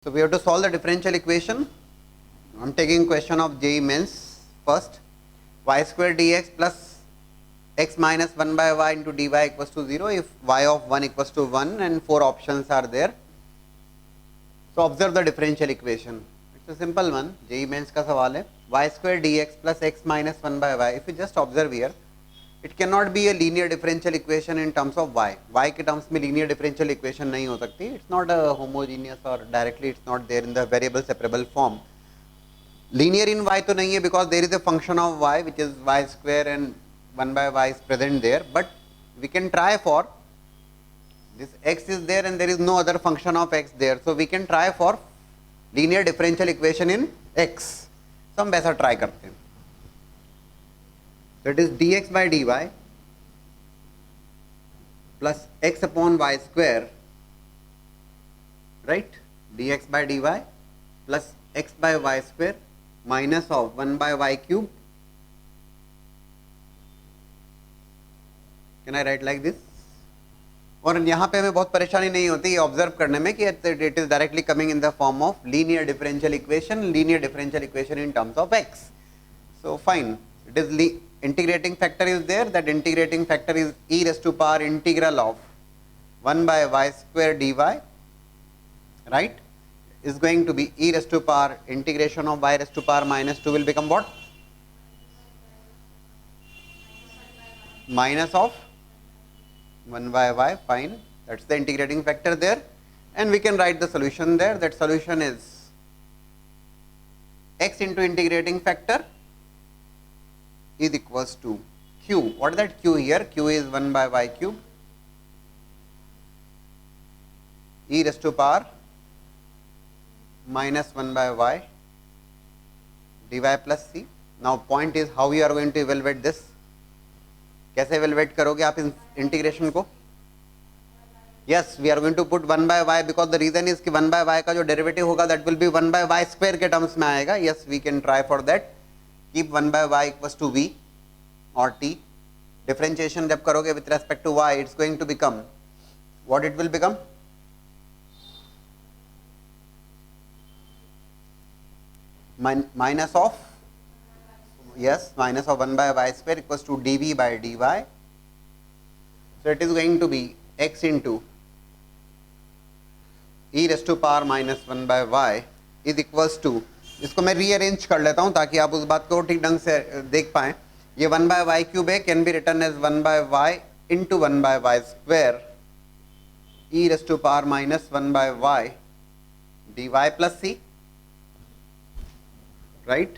So we have to solve the differential equation. I'm taking question of JEE Mains first. Y square dx plus x minus 1 by y into dy equals to 0 if y of 1 equals to 1 and 4 options are there. So observe the differential equation. It's a simple one. JEE Mains का सवाल है. Y square dx plus x minus 1 by y. If you just observe here, it cannot be a linear differential equation in terms of y. Y के terms में linear differential equation नहीं हो सकती. It's not a homogeneous or directly it's not there in the variable separable form. Linear in y तो नहीं है because there is a function of y which is y square and 1 by y is present there. But we can try for this x is there and there is no other function of x there. So we can try for linear differential equation in x. So हम वैसा try करते हैं. So it is dx by dy plus x upon y square, right? Dx by dy plus x by y square minus of 1 by y cube. Can I write like this? और यहाँ पे हमें बहुत परेशानी नहीं होती ये ऑब्जर्व करने में कि it is directly coming in the form of linear differential equation in terms of x. So fine, it is integrating factor is there. That integrating factor is e raised to power integral of 1 by y square dy, right, is going to be e raised to power integration of y raised to power minus 2 will become what? Minus of 1 by y. Fine, that's the integrating factor there, and we can write the solution there. That solution is x into integrating factor is equals to q. What is that q here? Q is 1 by y cube e raised to power minus 1 by y dy plus c. Now point is how you are going to evaluate this. कैसे evaluate करोगे आप integration को? Yes, we are going to put 1 by y because the reason is कि 1 by y का जो derivative होगा that will be 1 by y square के terms में आएगा. Yes, we can try for that. Keep 1 by y equals to v or t. Differentiation जब करोगे with respect to y, it's going to become what it will become? Minus of, yes, minus of 1 by y square equals to dv by dy. So it is going to be x into e raised to power minus 1 by y is equals to, इसको मैं rearrange कर लेता हूं ताकि आप उस बात को ठीक ढंग से देख पाएं. ये 1 by y क्यूब है, can be written as 1 by y into 1 by y square e raised to power minus 1 by y dy plus c, right?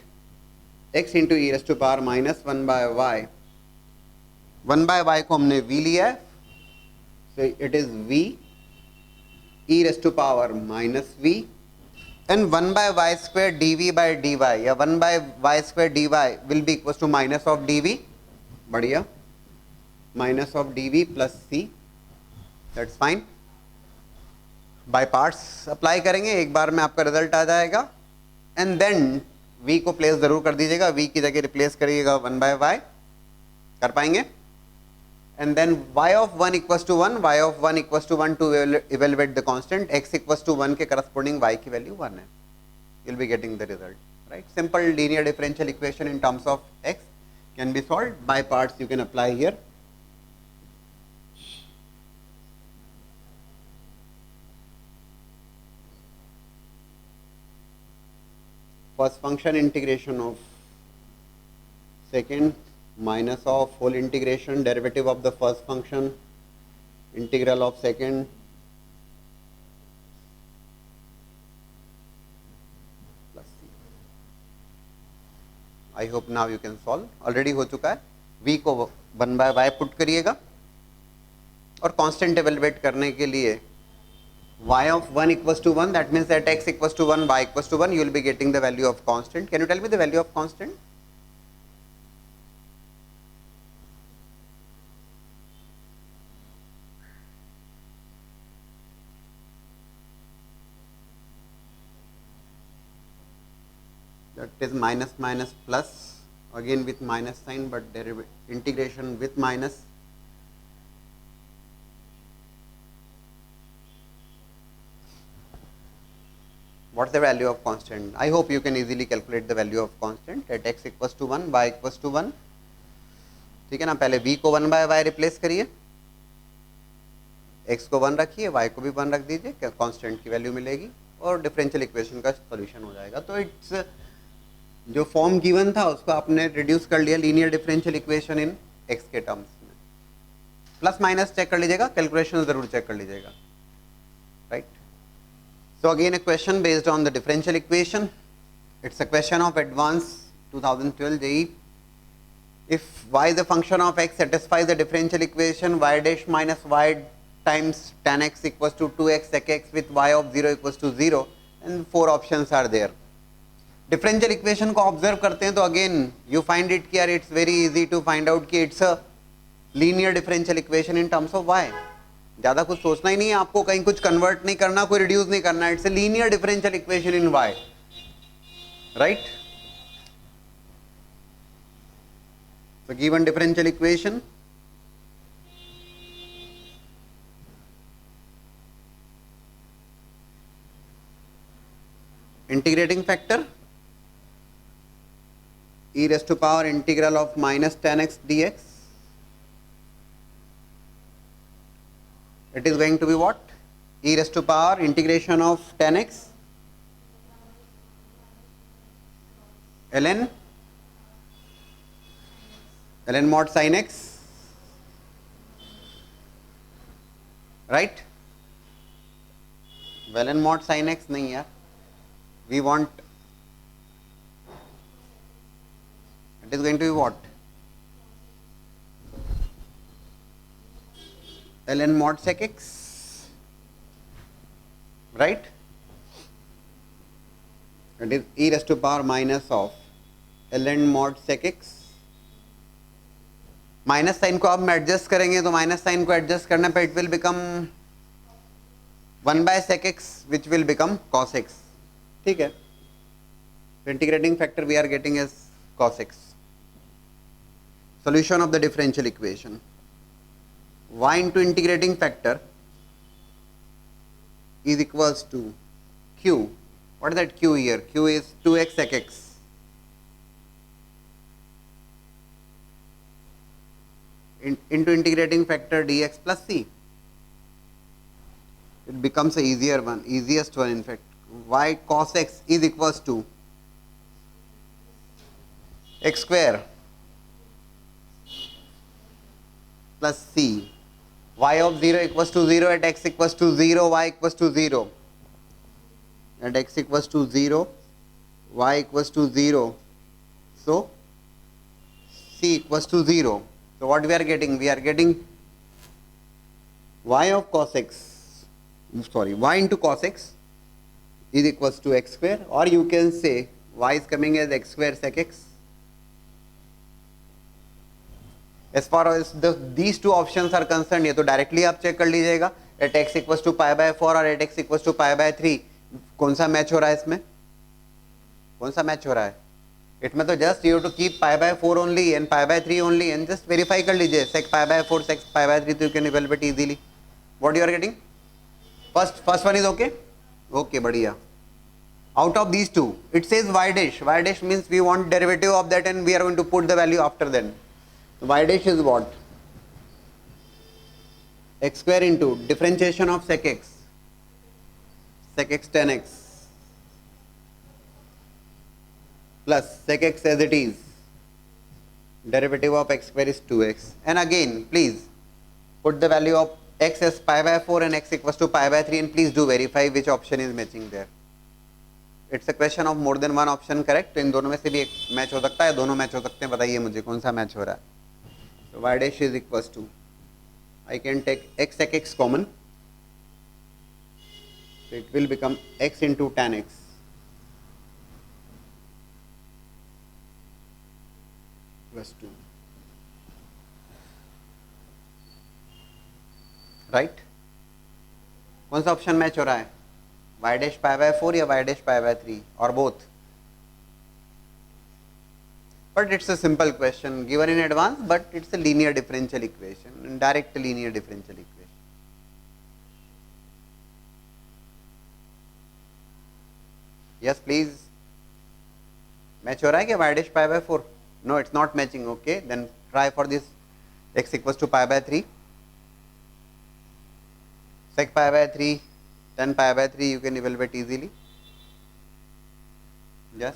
x into e raised to power minus 1 by y. 1 by y को हमने v लिया है, so it is v e raised to power minus v and 1 by y square dv by dy या 1 by y square dy will be equals to minus of dv. बढ़िया, minus of dv plus c. That's fine. By parts apply करेंगे, एक बार में आपका result आ जाएगा. And then v को place जरूर कर दीजिएगा, v की जगह रिप्लेस करिएगा 1 by y. कर पाएंगे? And then y of 1 equals to 1, y of 1 equals to 1 to evaluate the constant, x equals to 1 के corresponding y की value 1 है. You'll be getting the result, right? Simple linear differential equation in terms of x can be solved. By parts you can apply here. First function integration of second minus of whole integration derivative of the first function integral of second plus c. I hope now you can solve. Already हो चुका है. v को 1 by y put करिएगा और constant evaluate करने के लिए y of 1 equals to 1, that means that x equals to 1, y equals to 1, you will be getting the value of constant. Can you tell me the value of constant? That is minus minus plus, again with minus sign, but integration with minus. What's the value of constant? I hope you can easily calculate the value of constant at x equals to 1, y equals to 1. ठीक है ना, पहले v को 1 by y replace करिए, x को 1 रखिए, y को भी 1 रख दीजिए, क्या कांस्टेंट की वैल्यू मिलेगी और डिफरेंशियल इक्वेशन का सॉल्यूशन हो जाएगा. तो इट्स जो फॉर्म गिवन था उसको आपने रिड्यूस कर लिया linear differential equation in x के टर्म्स में. प्लस माइनस चेक कर लीजिएगा, कैलकुलेशन जरूर चेक कर लीजिएगा, right. So again a question based on the differential equation. It's a question of advanced 2012 JEE. If y is a function of x satisfies the differential equation y dash minus y times tan x equals to 2x sec x with y of 0 equals to 0, and 4 options are there. Differential equation को observe करते हैं तो again you find it here, it's very easy to find out कि it's a linear differential equation in terms of y. ज्यादा कुछ सोचना ही नहीं है आपको, कहीं कुछ कन्वर्ट नहीं करना, कोई रिड्यूस नहीं करना. It's a linear differential equation in y, right. So given differential equation, integrating factor e raised to power integral of minus tan x dx, it is going to be what? E raised to power integration of tan x ln mod sin x, right? Well, ln mod sin x नहीं यार, we want, it is going to be what? ln mod sec x, right? It is e raised to power minus of ln mod sec x. Minus sine को अब हम adjust करेंगे तो minus sine को adjust करने पे it will become 1 by sec x which will become cos x. ठीक है, integrating factor we are getting as cos x. Solution of the differential equation, y into integrating factor is equals to q. What is that q here? Q is 2x sec x into integrating factor dx plus c. It becomes the easier one, easiest one in fact. Y cos x is equals to x square plus c. Y of 0 equals to 0 at x equals to 0, y equals to 0. At x equals to 0, y equals to 0. So, c equals to 0. So, what we are getting? We are getting y of cos x, sorry, y into cos x is equals to x square, or you can say y is coming as x square sec x. As far as these two options are concerned, ये तो directly आप check कर लीजिएगा. At x equals to pi by 4 और at x equals to pi by 3, कौन सा match हो रहा है इसमें? कौन सा मैच हो रहा है? इसमें तो just you to keep pi by 4 only and pi by 3 only and just verify कर लीजिए सेक पाई बाय 4 सेक पाई बाय 3, तो you can evaluate easily what you are getting. First one is okay, okay, बढ़िया. Out of these two, it says y dash. Y dash means we want derivative of that and we are going to put the value after that. Y dash is what? X square into differentiation of sec x tan x plus sec x as it is. Derivative of x square is 2x. And again, please put the value of x as pi by 4 and x equals to pi by 3, and please do verify which option is matching there. It's a question of more than one option correct. तो इन दोनों में से भी एक match हो सकता है, दोनों मैच हो सकते हैं. बताइए मुझे कौन सा मैच हो रहा है. So y dash is equals to, I can take x sec x common, so it will become x into tan x plus 2, right? कौन सा ऑप्शन मैच हो रहा है? y dash pi by 4 या y dash pi by 3 or both? But it's a simple question given in advance, but it's a linear differential equation, direct linear differential equation. Yes, please. Match हो रहा है क्या y dash pi by 4? No, it's not matching. Okay, then try for this x equals to pi by 3. Sec pi by 3, tan pi by 3 you can evaluate easily. Yes.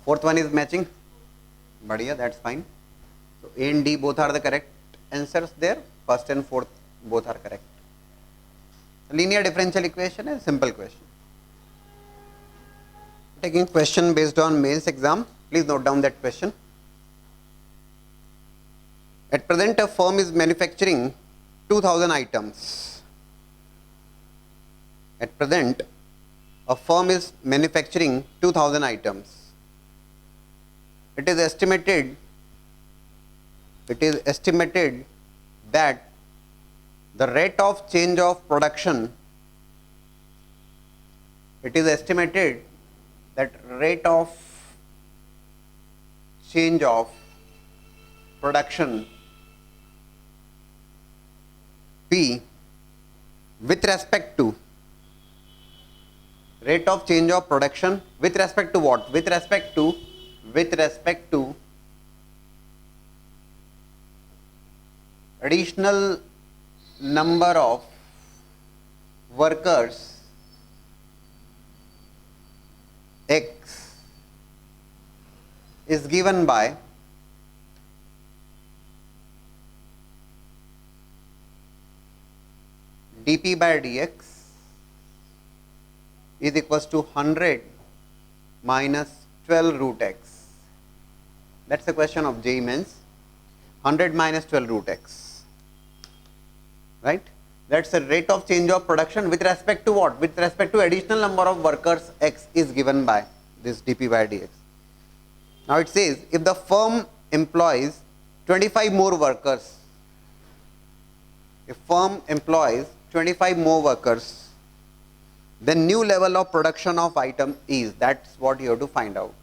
Fourth one is matching. Badhiya, that's fine. So A and D both are the correct answers there. First and fourth both are correct. Linear differential equation is a simple question. Taking question based on mains exam. Please note down that question. At present, a firm is manufacturing 2000 items. At present, a firm is manufacturing 2000 items. It is estimated that the rate of change of production, it is estimated that rate of change of production P with respect to rate of change of production with respect to what? With respect to additional number of workers X is given by dP by dx is equals to 100 minus 12 root x. That's the question of JEE Mains. 100 minus 12 root x. Right? That's the rate of change of production with respect to what? With respect to additional number of workers X is given by this dP by dx. Now it says if the firm employs 25 more workers, if firm employs 25 more workers, then new level of production of item is, that's what you have to find out.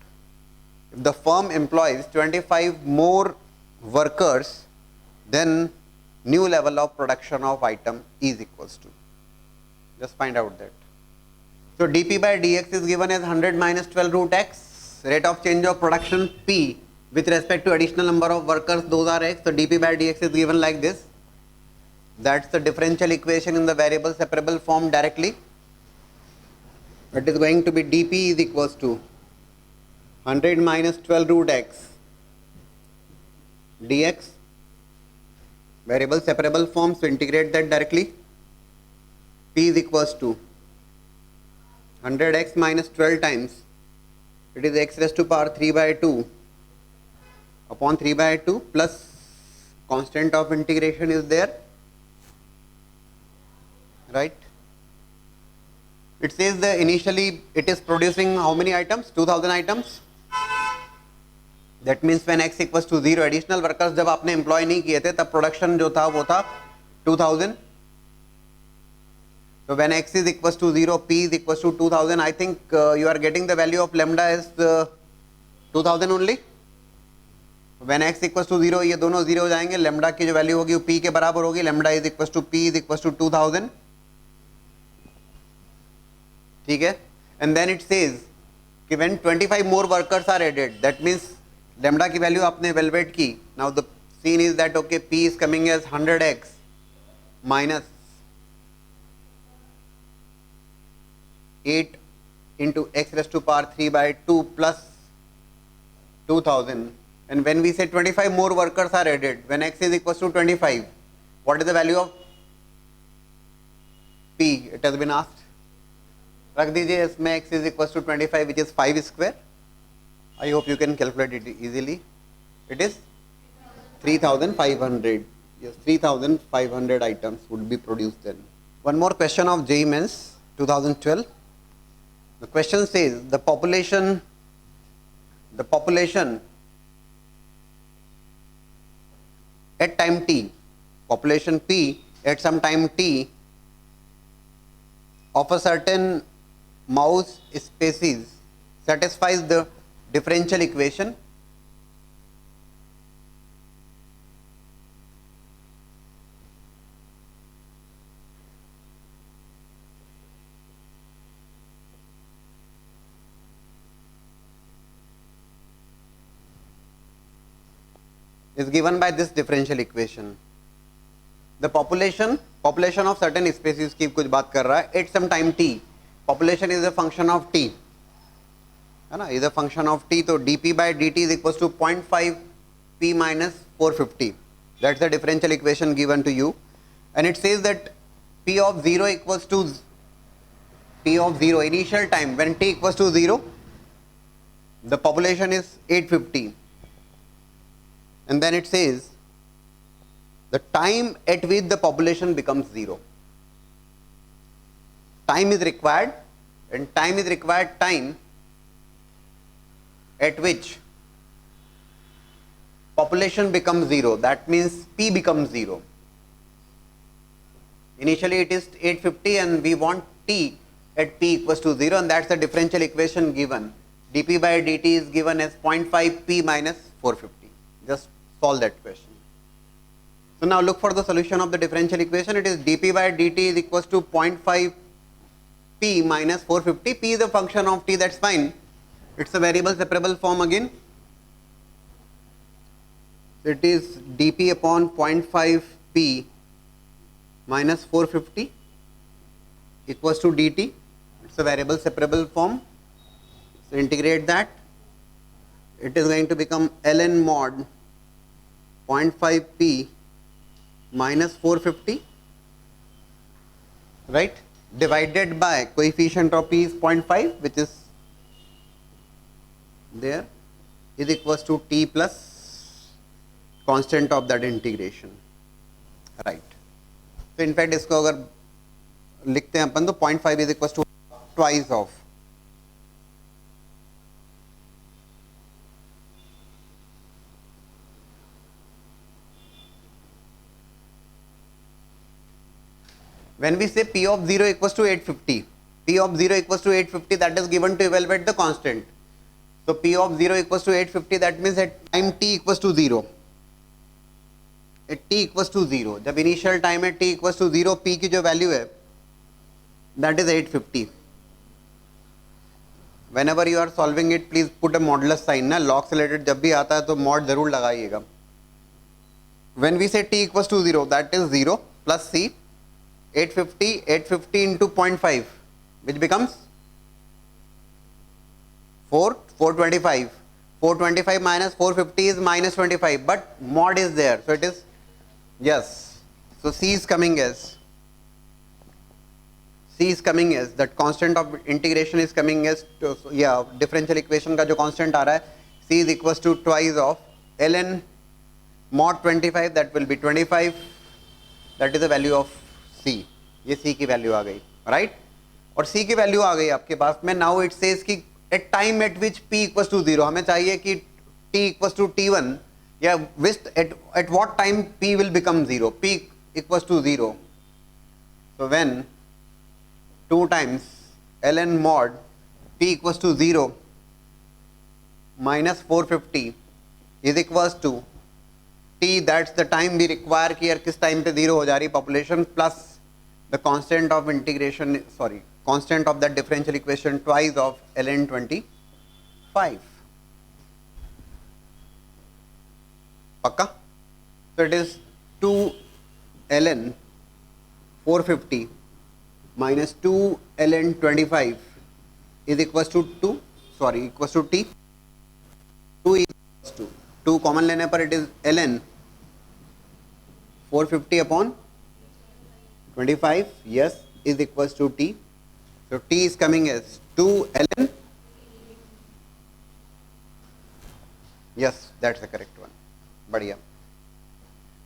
If the firm employs 25 more workers, then new level of production of item is equals to. Just find out that. So dP by dx is given as 100 minus 12 root x, rate of change of production P with respect to additional number of workers, those are x. So dP by dx is given like this. That's the differential equation in the variable separable form directly. It is going to be dP is equals to 100 minus 12 root x dx, variable separable form, so integrate that directly. P is equals to 100x minus 12 times, it is x raised to power 3 by 2 upon 3 by 2 plus constant of integration is there, right? It says that initially it is producing how many items? 2000 items. That means when x equals to 0, additional workers जब आपने employ नहीं किए थे तब production जो था वो था 2000. So when x is equals to 0, p is equals to 2000. I think you are getting the value of lambda as 2000 only. When x equals to 0, ये दोनों 0 हो जाएंगे. Lambda की जो value होगी वो p के बराबर होगी. Lambda is equals to p is equals to 2000. ठीक है? And then it says कि when 25 more workers are added, that means lambda की value आपने evaluate की. Now the scene is that okay, p is coming as 100x minus 8 into x raised to power 3 by 2 plus 2000. And when we say 25 more workers are added, when x is equals to 25, what is the value of p? It has been asked. रख दीजिए इसमें x is equals to 25, which is 5 square. I hope you can calculate it easily. It is 3500. Yes, 3500 items would be produced then. One more question of JEE Mains 2012. The question says the population at time t, population p at some time t of a certain mouse species satisfies the differential equation is given by this differential equation. The population of certain species की कुछ बात कर रहा है at some time t. Population is a function of t, है ना, is a function of t. तो dp by dt is equals to 0.5 p minus 450. That's the differential equation given to you, and it says that p of 0 equals to p of 0 initial time when t equals to 0, the population is 850, and then it says the time at which the population becomes 0. Time is required, and time is required time at which population becomes 0. That means p becomes 0. Initially it is 850 and we want t at p equals to 0, and that's the differential equation given. dp by dt is given as 0.5 p minus 450. Just solve that question. So now look for the solution of the differential equation. It is dp by dt is equals to 0.5 p minus 450. P is a function of t, that's fine. It's a variable separable form again. It is dp upon 0.5 p minus 450 equals to dt. It's a variable separable form. So integrate that. It is going to become ln mod 0.5 p minus 450, right, divided by coefficient of p is 0.5, which is there, is equals to t plus constant of that integration, right. So in fact इसको अगर लिखते हैं अपन तो 0.5 is equals to twice of when we say p of 0 equals to 850, p of 0 equals to 850, that is given to evaluate the constant. So p of 0 equals to 850, that means at time t equals to 0, at t equals to 0, जब initial time at t equals to 0 p की जो value है that is 850. Whenever you are solving it, please put a modulus sign ना, log से related जब भी आता है तो mod जरूर लगाइएगा. When we say t equals to 0, that is 0 plus c 850 into 0.5, which becomes 425. 425 minus 450 is minus 25, but mod is there, so it is yes. So c is coming as that constant of integration is coming as differential equation का जो constant आ रहा है c is equals to twice of ln mod 25, that will be 25, that is the value of c. ये c की value आ गई, right, और c की value आ गई आपके पास में. नाउ इट सेज कि at time at which p equals to 0, हमें चाहिए कि t इक्वल्स टू t1 या which at what time p will become 0, p equals to 0. So when 2 times ln mod p equals to 0 minus 450 is equals to t, that's the time we require कि यार किस time पे 0 हो जा रही population, plus the constant of integration, constant of that differential equation twice of ln 25. पक्का? So it is 2 ln 450 minus 2 ln 25 is equals to equals to t. 2 is equals to 2 common लेने पर it is ln 450 upon 25, yes, is equals to t. So t is coming as 2 ln, yes, that's the correct one. बढ़िया.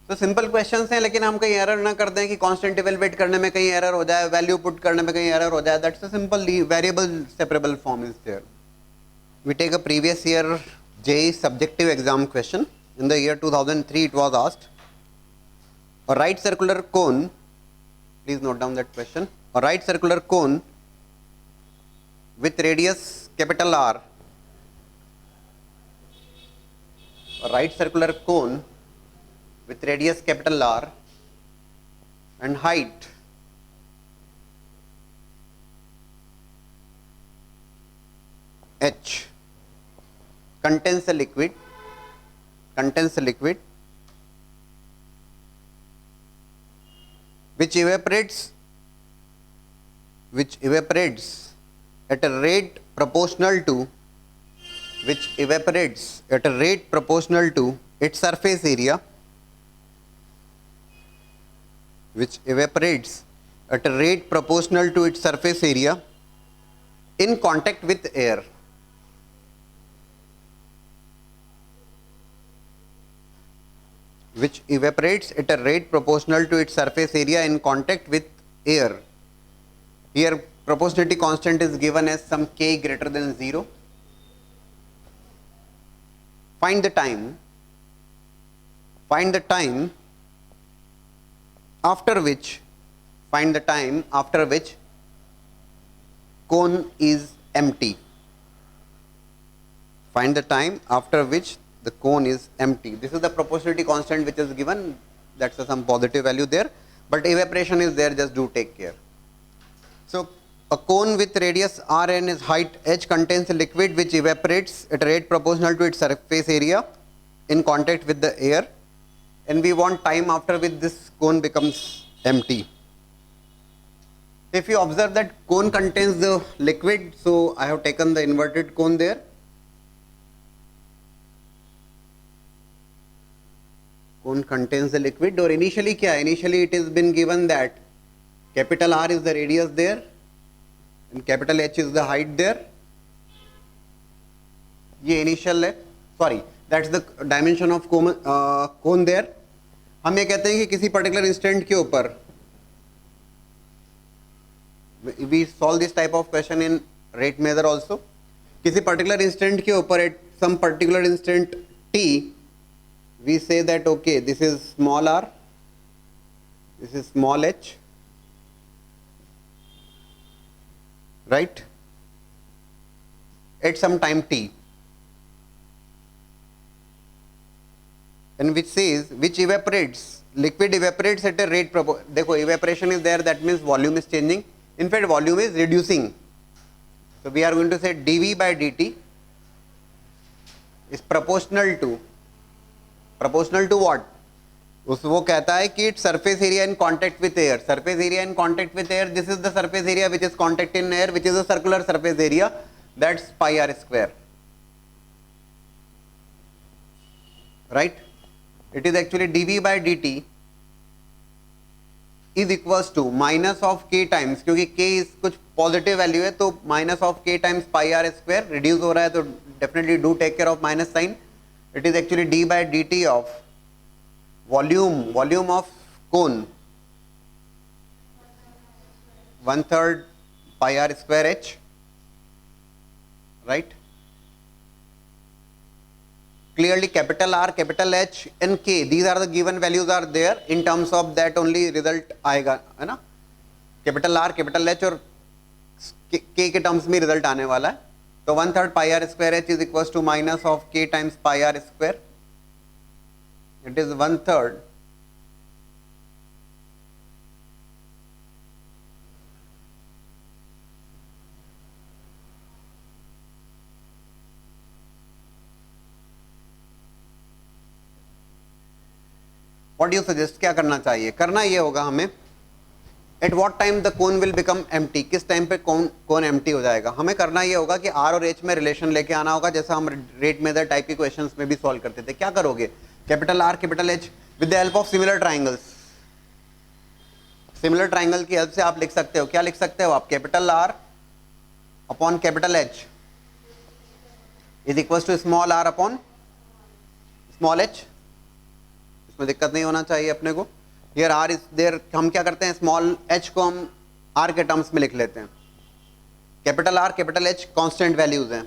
तो simple questions हैं, लेकिन हम कहीं error ना कर दें कि कांस्टेंट इवेलुएट करने में कहीं एरर हो जाए, वैल्यू पुट करने में कहीं एरर हो जाए. That's a simple variable separable form is there. We take a previous year JEE subjective exam question. In the year 2003 it was asked, a right circular cone, please note down that question, a right circular cone with radius capital R, a right circular cone with radius capital R and height H contains a liquid which evaporates at a rate proportional to its surface area, which evaporates at a rate proportional to its surface area in contact with air. Which evaporates at a rate proportional to its surface area in contact with air. Here proportionality constant is given as some k greater than 0. Find the time after which cone is empty. Find the time after which the cone is empty. This is the proportionality constant which is given. That's some positive value there, but evaporation is there, just do take care. So a cone with radius r and its height h contains a liquid which evaporates at a rate proportional to its surface area in contact with the air, and we want time after which this cone becomes empty. If you observe that cone contains the liquid, so I have taken the inverted cone there. Cone contains the liquid, or initially क्या है? Initially it has been given that capital R is the radius there and capital H is the height there. ये initial है, sorry, that's the dimension of cone there. हम ये कहते हैं कि किसी particular instant के ऊपर, we solve this type of question in rate measure also. किसी particular instant के ऊपर at some particular instant t, we say that okay, this is small r, this is small h, right, at some time t, and which says which evaporates, liquid evaporates at a rate देखो evaporation is there, that means volume is changing, in fact volume is reducing. So we are going to say dv by dt is proportional to what? वो कहता है कि its surface area in contact with air. Surface area in contact with air, this is the surface area which is contact in air, which is a circular surface area, that's pi r square, right? It is actually dv by dt is equals to minus of k times, क्योंकि k is कुछ positive value है तो minus of k times pi r square, reduce हो रहा है तो definitely do take care of minus sign. It is actually d by dt of volume of cone 1/3 pi r square h, right? Clearly capital R, capital H and K, these are the given values are there, in terms of that only result आएगा, है ना? Capital R, capital H और K के terms में result आने वाला है. So 1/3 pi r square h is equals to minus of k times pi r square. It is 1/3 What do you suggest? क्या करना चाहिए? करना ये होगा हमें, at what time the cone will become empty, किस टाइम पे कोन एम्प्टी हो जाएगा. हमें करना ये होगा कि आर और एच में रिलेशन लेके आना होगा, जैसा हम रेट मेथड टाइप की क्वेश्चंस में भी सॉल्व करते थे. क्या करोगे? Capital R capital H with the help of similar triangles, similar triangle की हेल्प से आप लिख सकते हो. क्या लिख सकते हो आप? Capital R upon capital H is equal to small R upon small H. इसमें दिक्कत नहीं होना चाहिए अपने को. Here R is there, हम क्या करते हैं, स्मॉल h को हम R के टर्म्स में लिख लेते हैं. Capital R capital H constant values हैं,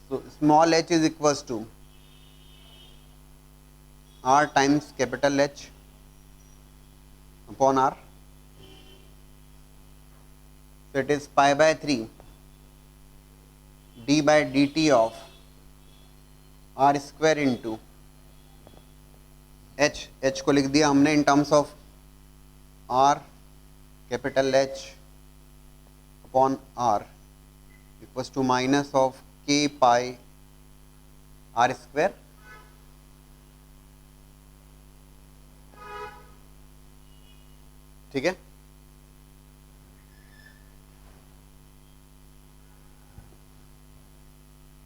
तो small h is equals to R times capital H upon R. So it is pi by 3 d by dt of R square into h को लिख दिया हमने in terms of R capital H upon R equals to minus of k pi R square. ठीक है,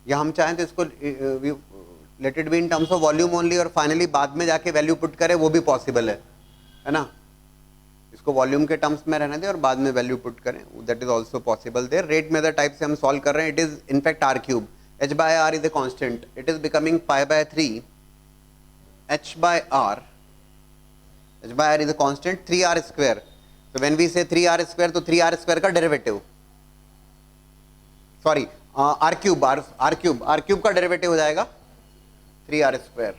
या हम चाहें तो इसको let it be in terms of volume only और फाइनली बाद में जाके वैल्यू पुट करें, वो भी पॉसिबल है ना। इसको वॉल्यूम के टर्म्स में रहने दें और बाद में वैल्यू पुट करें, that is also possible there. Rate method type से हम सॉल्व कर रहे हैं, it is in fact r cube, h by r is a constant, it is becoming pi by 3 h by r, h by r is a constant 3r square, so when we say 3r square तो 3r square का derivative, sorry r cube, r cube का derivative हो जाएगा 3r square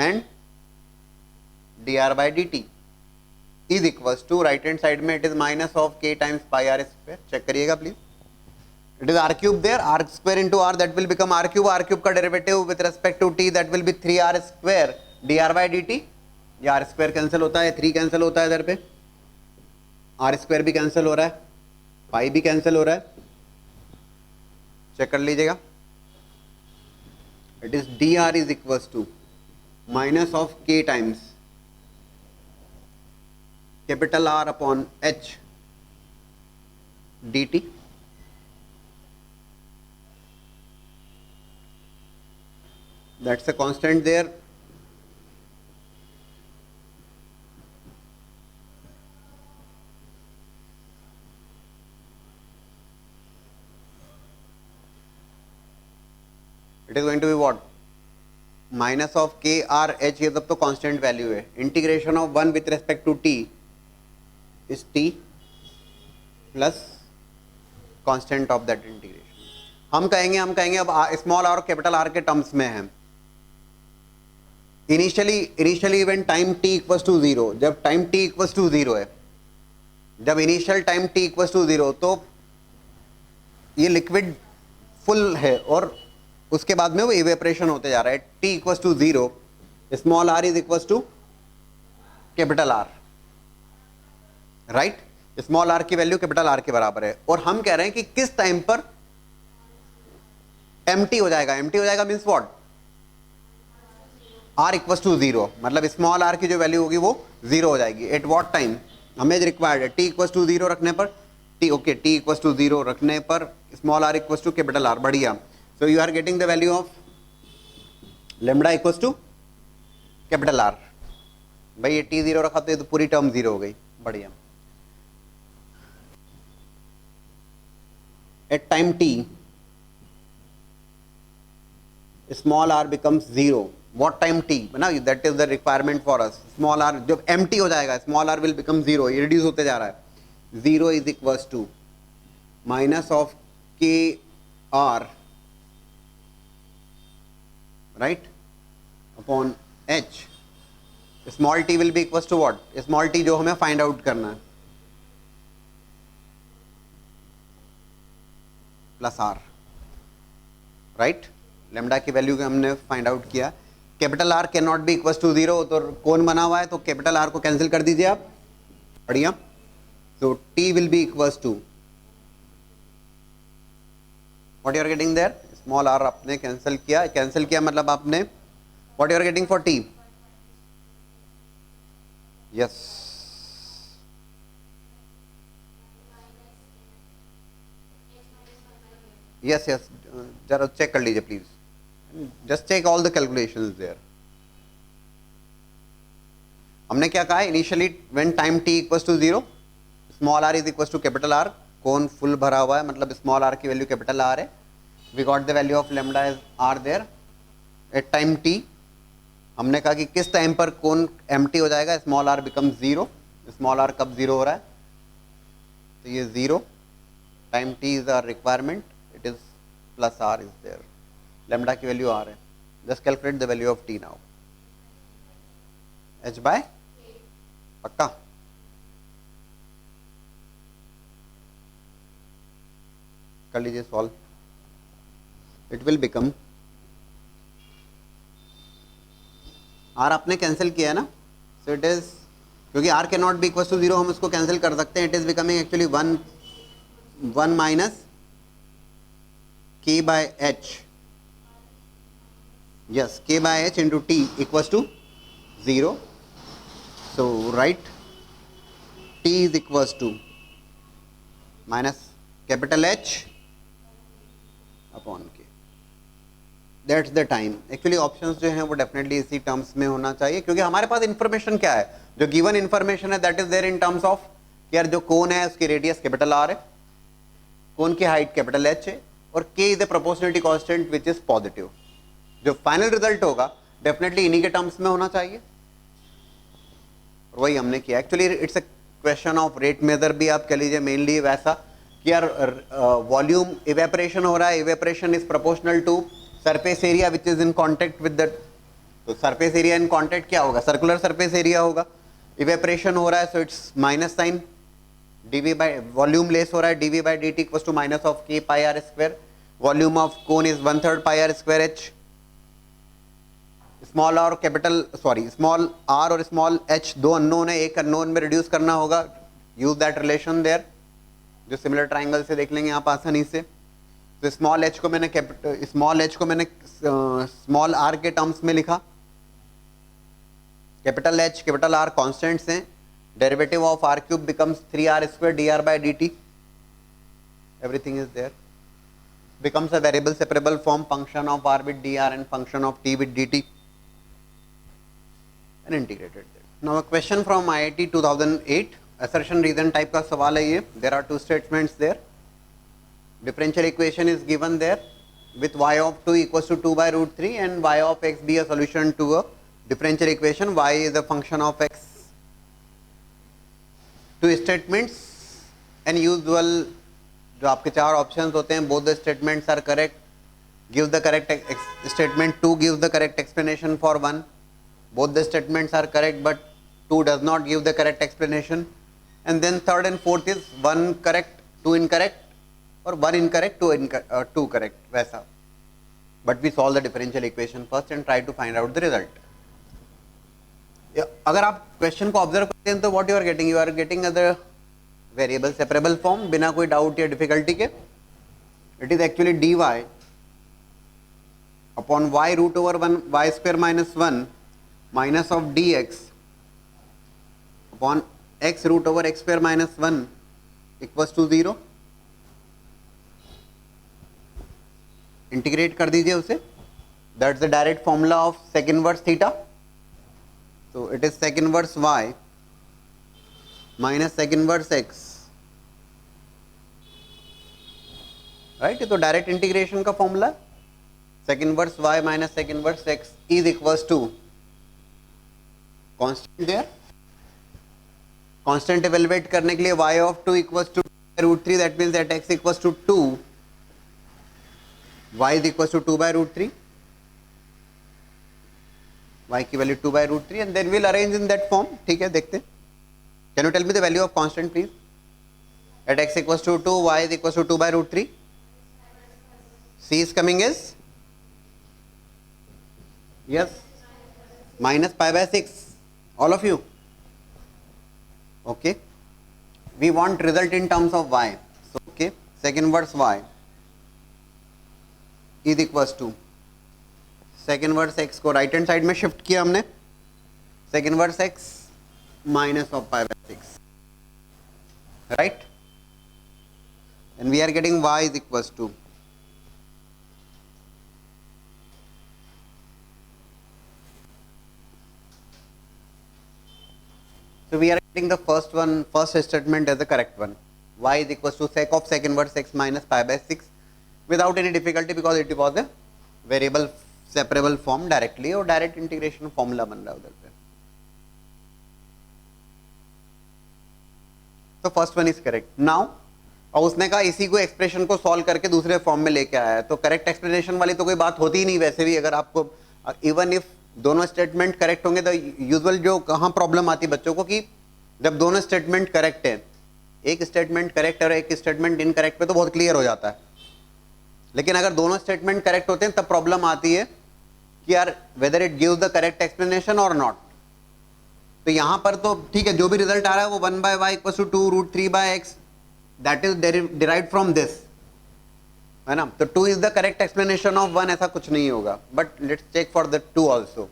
and dr by dt is equals to, right hand side में it is minus of k times pi r square, check करिएगा please. It is r cube there, r square into r, that will become r cube का derivative with respect to t, that will be 3r square dr by dt, ये r square cancel होता है, 3 cancel होता है इधर पे, r square भी cancel हो रहा है, पाई भी कैंसिल हो रहा है, चेक कर लीजिएगा। It is dr is equals to minus of k times capital R upon h dt, that's a constant there, it is going to be what, minus of K R H, ये सब तो constant value है। Integration of 1 with respect to T is T plus constant of that integration. हम कहेंगे अब small R और capital R के terms में है। Initially when time t equals to 0, जब टाइम t इक्वल्स टू 0 है, जब initial time t equals to 0, तो ये लिक्विड फुल है और उसके बाद में वो इवेपोरेशन होते जा रहा है। t equals to 0, small r is equals to capital R, right. Small r की वैल्यू कैपिटल R के बराबर है, और हम कह रहे हैं कि किस टाइम पर empty हो जाएगा। empty हो जाएगा means what, r equals to 0, मतलब स्मॉल r की जो वैल्यू होगी वो 0 हो जाएगी। एट व्हाट टाइम, हमें रिक्वायर्ड है t इक्वल्स टू 0 रखने पर, t इक्वल्स टू 0 रखने पर small r equals to capital R, बढ़िया। So you are getting the value of lambda equals to capital R। भाई ये t 0 रखा तो पूरी टर्म 0 हो गई, बढ़िया। At time t small r becomes 0, what time t ना, that is the requirement for us। Small r जब empty हो जाएगा, स्मॉल r will become 0, ये रिड्यूस होते जा रहा है। 0 is equals to minus of के r, right, upon h, small t will be equals to what, small t जो हमें फाइंड आउट करना है, प्लस r, राइट। लेमडा की वैल्यू को हमने फाइंड आउट किया। Capital R can not be equals to 0, तो कौन बना हुआ है, तो कैपिटल R को कैंसिल कर दीजिए आप, बढ़िया। तो t will be equals to what you are getting there, small r आपने कैंसिल किया मतलब आपने what you are getting for t, yes, yes, जरा चेक कर लीजिए please, just check all the calculations there. हमने क्या कहा है, initially when time t equals to 0, small r is equals to capital R, कौन फुल भरा हुआ है मतलब स्मॉल r की वैल्यू कैपिटल R है। We got the value of lambda is r there. At time t हमने कहा कि किस टाइम पर कौन एम्प्टी हो जाएगा, small r become 0। Small r कब 0 हो रहा है, तो ये 0, time t is our requirement, it is plus r is there, lambda की वैल्यू r है। Just calculate the value of t now, h by, पक्का, कर लीजिए solve. It will become, r आपने कैंसिल किया है ना, सो इट इज, क्योंकि r can not be equal to 0, हम इसको कैंसिल कर सकते हैं। It is becoming actually 1 minus k by h, yes, k by h into t equals to 0. So write t is equals to minus capital H upon K. That's the time. Actually options जो हैं वो definitely इसी terms में होना चाहिए, क्योंकि हमारे पास information क्या है, जो गिवन इंफॉर्मेशन है that is there in terms of यार जो कोन है उसकी रेडियस कैपिटल R है, कोन की हाइट कैपिटल H है, और K is the proportionality constant which is positive. जो फाइनल रिजल्ट होगा डेफिनेटली इन्हीं के टर्म्स में होना चाहिए, और वही हमने किया. Actually it's a question of rate measure भी आप कह लीजिए, मेनली वैसा कि यार वॉल्यूम इवेपोरेशन हो रहा है, evaporation is proportional to surface area which is in contact with the. तो सरफेस एरिया इन कॉन्टेक्ट क्या होगा, सर्कुलर सरफेस एरिया होगा. इवेपोरेशन हो रहा है so it's minus sign dv by volume less हो रहा है, dv by dt equals to minus of k pi r square. Volume of cone is 1/3 pi r square h. Small r capital small r और small h दो unknown है, एक unknown में reduce करना होगा. यूज दैट रिलेशन देयर, जो similar triangle से देख लेंगे आप आसानी से. तो स्मॉल h को मैंने स्मॉल r के टर्म्स में लिखा. Capital H capital R constants हैं. Derivative of r cube becomes 3r square dr by dt. Everything is there. becomes a variable separable form, function of r with dr and function of t with dt, and integrated that. Now a question from IIT 2008, assertion reason type का सवाल है ये. There are two statements there. Differential equation is given there with y of 2 equals to 2 by root 3 and y of x be a solution to a differential equation. Y is a function of x. Two statements and usual जो आपके चार options होते हैं, both the statements are correct. Give the correct statement 2 gives the correct explanation for 1. Both the statements are correct but 2 does not give the correct explanation. And then third and fourth is 1 correct, 2 incorrect, or 1 incorrect, 2 correct वैसा. But we solve the differential equation first and try to find out the result. अगर आप question को observe करते हैं तो what you are getting the variable separable form बिना कोई doubt या डिफिकल्टी के. It is actually dy upon y root over 1 y square minus 1 minus of dx upon x root over x square minus 1 equals to 0. Integrate कर दीजिए उसे. That's the direct formula of sec inverse theta. तो it is sec inverse y minus sec inverse x, right. तो direct integration का formula sec inverse y minus sec inverse x is equals to constant there. Constant evaluate करने के लिए y of 2 equals to root 3, that means that x equals to 2, y is equals to 2 by root 3, y की value 2 by root 3 and then will arrange in that form. ठीक है, देखते हैं. Can you tell me the value of constant please? At x equals to 2, y is equals to 2 by root 3. C is coming as? Yes. Minus pi by 6. All of you? Okay. We want result in terms of y. So, okay. Sec inverse y is equals to sec inverse x को right hand side में shift किया हमने. Sec inverse x minus of pi by 6, right? And we are getting y is equals to so we are getting the first statement as the correct one. Y is equals to sec of sec inverse x minus pi by 6 without any difficulty because it was a variable separable form directly, और direct integration formula बन रहा है उधर पे. तो first one is correct. Now और उसने कहा इसी को एक्सप्रेशन को सॉल्व करके दूसरे फॉर्म में लेके आया है, तो करेक्ट एक्सप्लेनेशन वाली तो कोई बात होती ही नहीं. वैसे भी अगर आपको इवन इफ दोनों स्टेटमेंट करेक्ट होंगे तो यूजुअल जो कहाँ प्रॉब्लम आती है बच्चों को कि जब दोनों स्टेटमेंट करेक्ट है, एक स्टेटमेंट करेक्ट और एक स्टेटमेंट इनकरेक्ट पे तो बहुत क्लियर हो जाता है. लेकिन अगर दोनों स्टेटमेंट करेक्ट होते हैं तब प्रॉब्लम आती है कि यार whether it gives the correct explanation और नॉट. तो यहां पर तो ठीक है, जो भी रिजल्ट आ रहा है वो 1 by y equal to 2 root 3 by x, that is derived from this, है ना. तो 2 is the correct explanation of 1, ऐसा कुछ नहीं होगा. But let's check for the 2 also.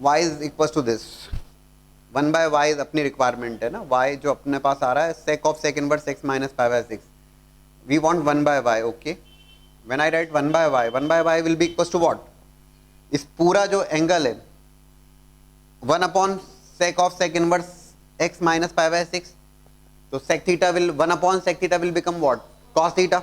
y is equal to this, one by y अपनी requirement है ना, वाई जो अपने पास आ रहा है sec of sec inverse x minus pi by six, we want one by Y. Okay, when I write one by Y will be equal to what, इस पूरा जो एंगल है one upon sec of sec inverse x minus pi by six, तो sec theta will one upon sec theta will become what, cos theta.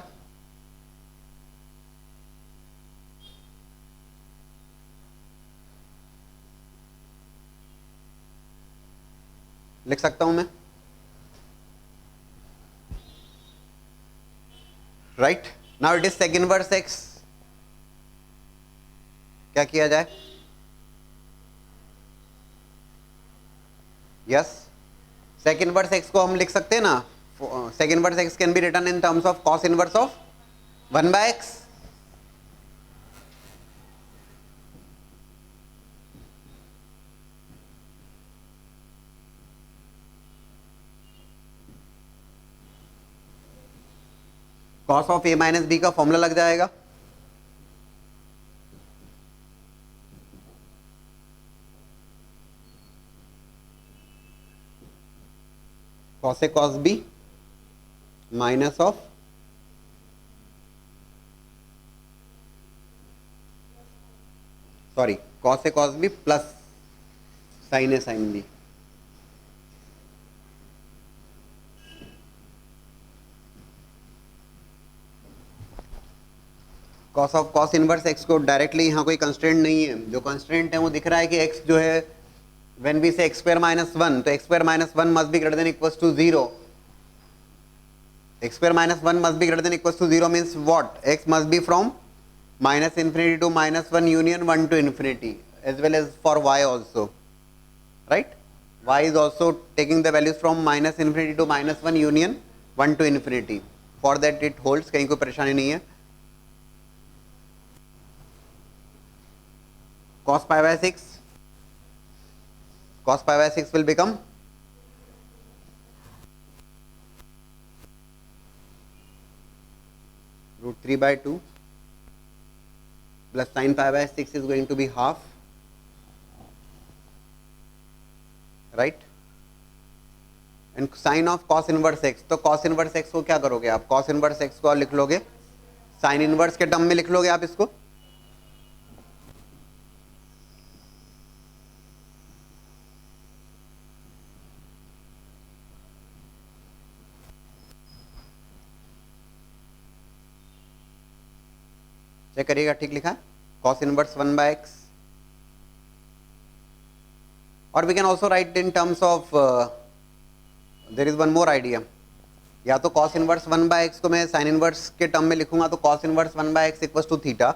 लिख सकता हूं मैं, right. Now it is sec inverse X, क्या किया जाए, yes सेक inverse x को हम लिख सकते हैं ना, sec inverse x can be written in terms of cos inverse of one by x. Cos of a minus b का फॉर्मूला लग जाएगा, cos a cos b minus of sorry cos a cos b plus sine a sine b. Cos of cos inverse x को directly यहाँ कोई constraint नहीं है, जो constraint है वो दिख रहा है कि एक्स जो है when we say x square minus one, तो x square minus one must be greater than equals to zero. X square minus one must be greater than equals to zero means what, x must be from minus infinity to minus one union one to infinity, as well as for y also, right. Y is also taking the values from minus infinity to minus one union one to infinity. For that it holds, कहीं कोई परेशानी नहीं है. cos pi by 6, cos pi by 6 will become root 3 by 2 plus sin pi by 6 is going to be half, right. and sin of cos inverse x, तो cos inverse x को क्या करोगे आप, cos inverse x को लिख लोगे sin inverse के term में लिख लोगे आप इसको, चेक करिएगा ठीक लिखा है, cos इनवर्स 1 by x. और we can also write in terms of, there is one more idea, या तो cos इनवर्स 1 by x को मैं sin इनवर्स के टर्म में लिखूंगा, तो cos inverse 1 by x equals to theta,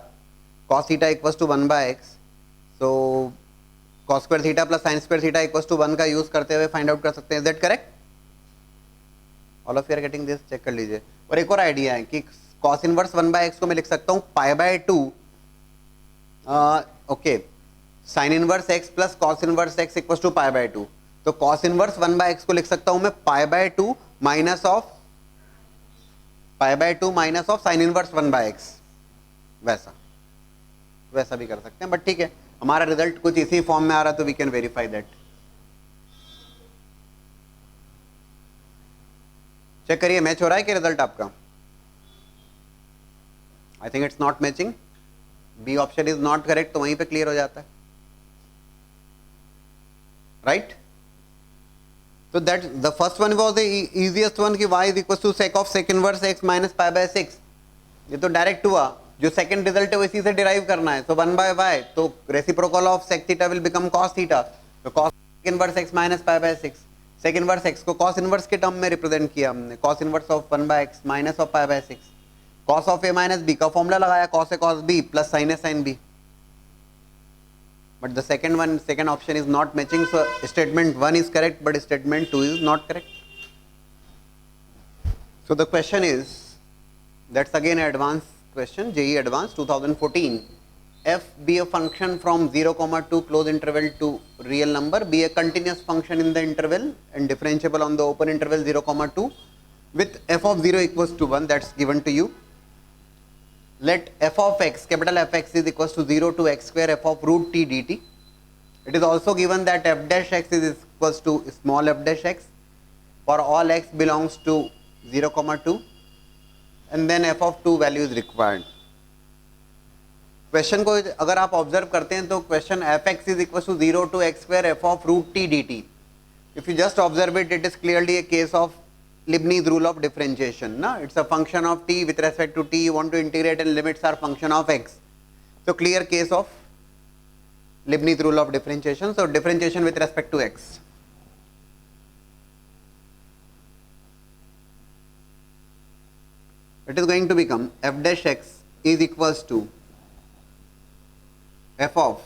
cos theta equals to 1 by x, so cos square theta plus sin square theta equals to 1 का use करते हुए find out कर सकते हैं. Is that correct? All of you are getting this, check कर लीजिए. और एक और आइडिया है कि cos इनवर्स 1 by x को मैं लिख सकता हूँ pi by 2, okay, sin inverse x plus cos inverse x equals to pi by 2, तो cos इनवर्स 1 by x को लिख सकता हूँ मैं पाई by 2 minus of sin inverse 1 by x, वैसा भी कर सकते हैं, बट ठीक है, हमारा रिजल्ट कुछ इसी फॉर्म में आ रहा है, तो we can verify that. Check करिए मैच हो रहा है कि रिजल्ट आपका. I think it's not matching, B option is not correct, तो वहीं पे क्लियर हो जाता है, राइट. तो that the first one was the easiest one कि y is equal to sec of sec inverse x minus pi by 6, ये तो डायरेक्ट हुआ. जो सेकंड रिजल्ट है वो इसी से डिराइव करना है, तो 1 by y, तो reciprocal of sec theta will become cos theta, तो cos sec inverse x minus pi by 6, sec inverse x को cos इनवर्स के टर्म में रिप्रेजेंट किया हमने, cos inverse of 1 by x minus of pi by 6, cos of a minus b का formula लगाया cos a cos b plus sin a sin b. But the second option is not matching, so statement 1 is correct, but statement 2 is not correct. So the question is, that's again an advanced question, JEE Advanced 2014. F be a function from 0, 2 close interval to real number, be a continuous function in the interval and differentiable on the open interval 0, 2 with f of 0 equals to 1, that's given to you. Let f of x, capital Fx is equals to 0 to x square f of root t dt. It is also given that f dash x is equals to small f dash x for all x belongs to 0, 2 and then f of 2 value is required. Question को अगर आप observe करते हैं तो question f x is equal to 0 two x square f of root t d t. If you just observe it, it is clearly a case of Leibniz rule of differentiation. No? It's a function of t with respect to t. You want to integrate and limits are function of x. So clear case of Leibniz rule of differentiation. So differentiation with respect to x. It is going to become f dash x is equals to f of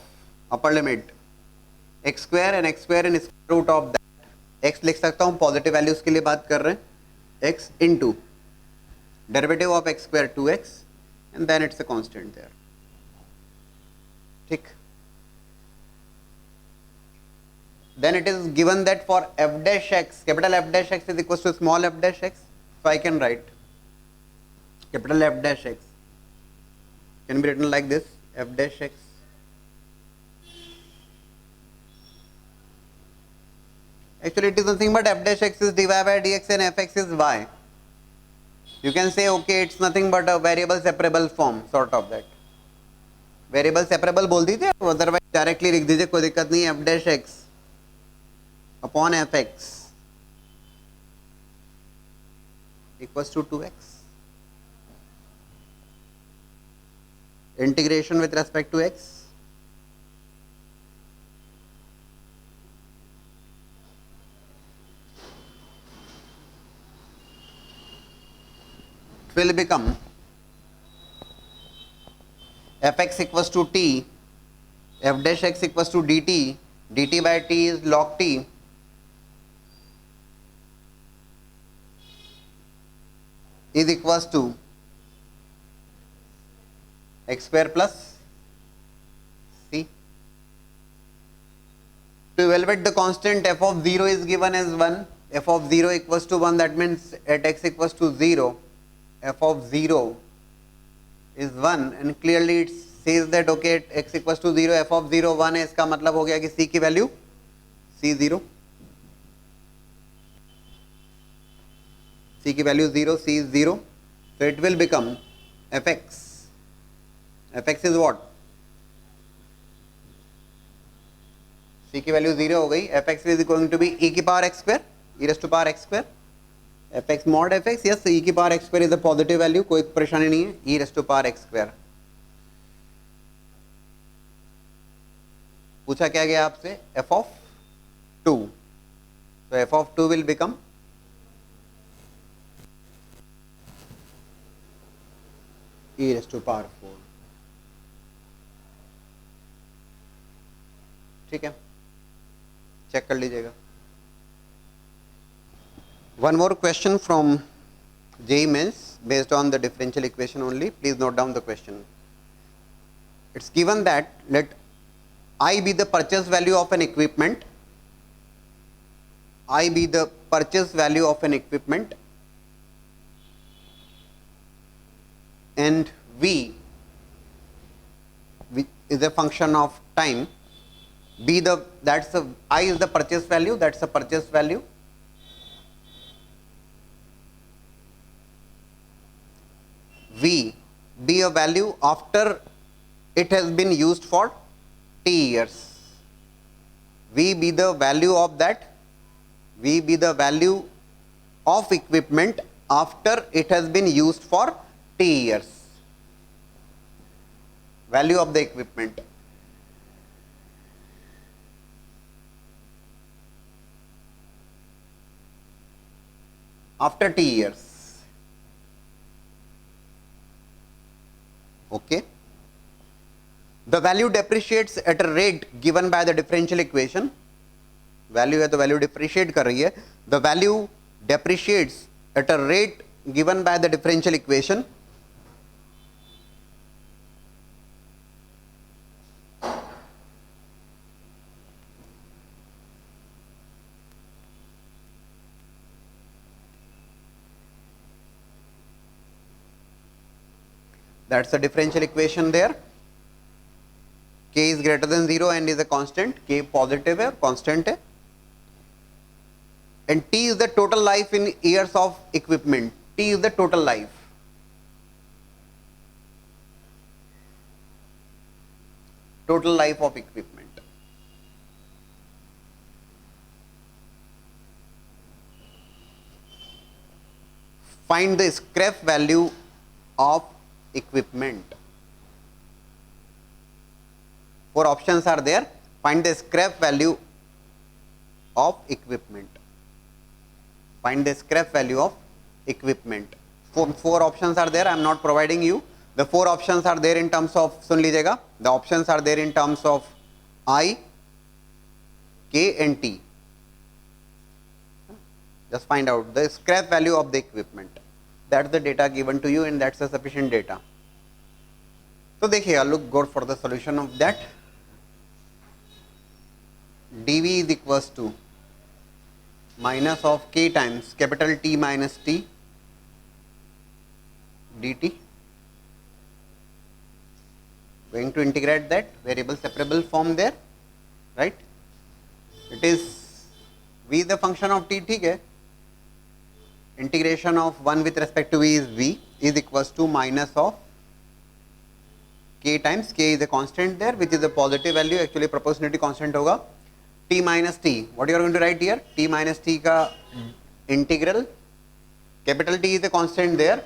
upper limit x square and x square in square root of that. x लिख सकता हूँ, positive values के लिए बात कर रहे हैं, x into derivative of x square 2x and then it's a constant there. ठीक. Then it is given that for f dash x, capital F dash x is equals to small f dash x. So I can write capital F dash x can be written like this, f dash x actually it is nothing but f dash x is dy by dx and fx is y. You can say okay it's nothing but a variable separable form sort of that. Variable separable बोल दीजिए, otherwise directly लिख दीजिए, कोई दिक्कत नहीं. F dash x upon f x equals to 2x. Integration with respect to x. It will become fx equals to t, f dash x equals to dt, dt by t is log t, is equals to x square plus c. To evaluate the constant f of 0 is given as 1, f of 0 equals to 1, that means at x equals to 0, f of 0 is 1 and clearly it says that okay at x equals to 0 f of 0 1 है, इसका मतलब हो गया कि c की value c0, c की value 0, c is 0, so it will become fx. fx is what? c की value 0 हो गई. fx is going to be e की power x square, e raised to power x square. fx mod fx, yes, e की power x square is a positive value, कोई परेशानी नहीं है, e raised to power x square. पूछा क्या गया आपसे? f of 2. So f of 2 will become e raised to power 4. ठीक है, चेक कर लीजिएगा. One more question from JEE Mains based on the differential equation only. Please note down the question. It's given that let I be the purchase value of an equipment, I be the purchase value of an equipment, and V is a function of time. Be the, that's the, I is the purchase value, that's the purchase value. V be a value after it has been used for t years. V be the value of that, V be the value of equipment after it has been used for t years. Value of the equipment. After t years. Okay. The value depreciates at a rate given by the differential equation. Value है तो value depreciate कर रही है. The value depreciates at a rate given by the differential equation. That's the differential equation there. K is greater than 0 and is a constant. K positive है, constant है. and T is the total life in years of equipment. T is the total life. Total life of equipment. Find the scrap value of equipment. 4 options are there. Find the scrap value of equipment. Find the scrap value of equipment. Four options are there. I am not providing you. The 4 options are there in terms of, सुन लीजिएगा, the options are there in terms of I, K and T. Just find out the scrap value of the equipment. That's the data given to you and that's the sufficient data. So देखिएगा, look good for the solution of that. dV is equals to minus of K times capital T minus T dt. Going to integrate that variable separable form there, right? It is V is the function of T, ठीक है? Integration of 1 with respect to V is V is equals to minus of K times, K is a constant there which is a positive value, actually proportionality constant होगा, T minus T. What you are going to write here? T minus T का integral, capital T is a constant there.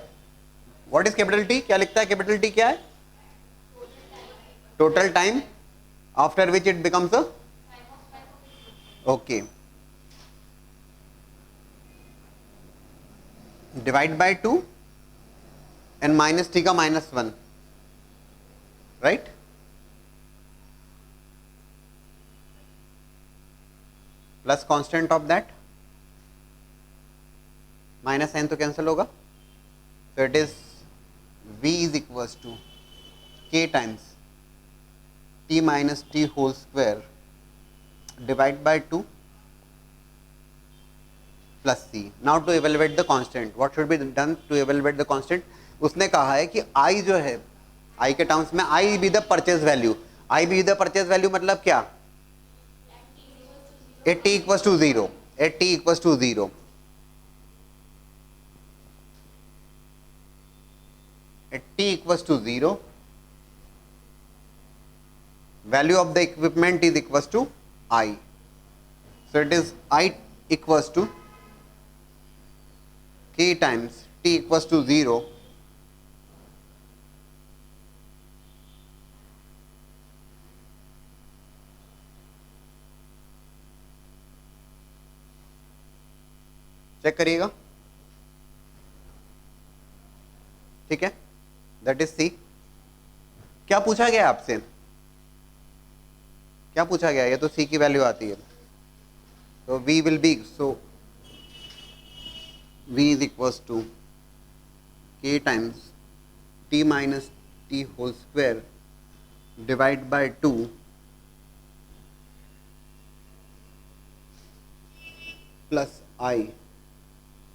What is capital T? क्या लिखता है capital T क्या है? Total time after which it becomes a, okay, divide by 2 and minus T का minus 1, right? Plus constant of that, minus n तो cancel होगा, so it is V is equals to K times T minus T whole square divide by 2 plus C. Now to evaluate the constant, what should be done to evaluate the constant? उसने कहा है कि I जो है, I के terms में I be the purchase value. I be the purchase value मतलब क्या? At T equals to 0. At T equals to 0. At T equals to 0, value of the equipment is equals to I. So it is I equals to K times T equals to 0 check करिएगा, ठीक है, that is सी. क्या पूछा गया आपसे? क्या पूछा गया? ये तो सी की वैल्यू आती है, तो V will be, so V is equals to K times T minus T whole square divide by 2 plus I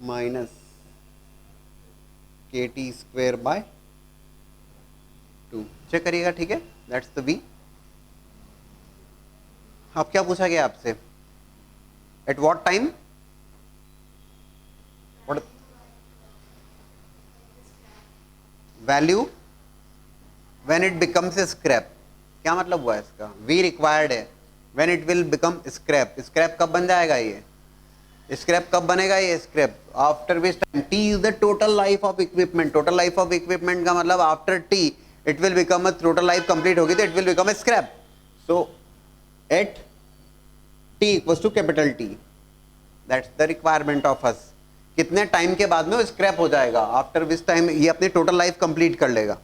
minus K T square by 2. Check करिएगा, ठीक है, दैट्स द वी. अब क्या पूछा गया आपसे? At what time? What value when it becomes a scrap. क्या मतलब हुआ इसका? वी रिक्वायर्ड है when it will become scrap. Scrap कब बन जाएगा? ये स्क्रैप कब बनेगा? ये scrap after which time? T is the total life of equipment. Total life of equipment का मतलब after t it will become a, total life complete होगी तो it will become a scrap. So at T equals to capital T, that's the requirement of us. कितने time के बाद में वो scrap हो जाएगा? आफ्टर विच टाइम ये अपनी टोटल लाइफ कंप्लीट कर लेगा,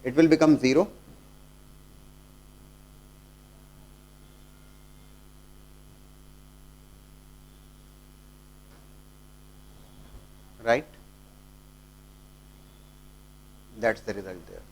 it will become 0. right? That's the result there.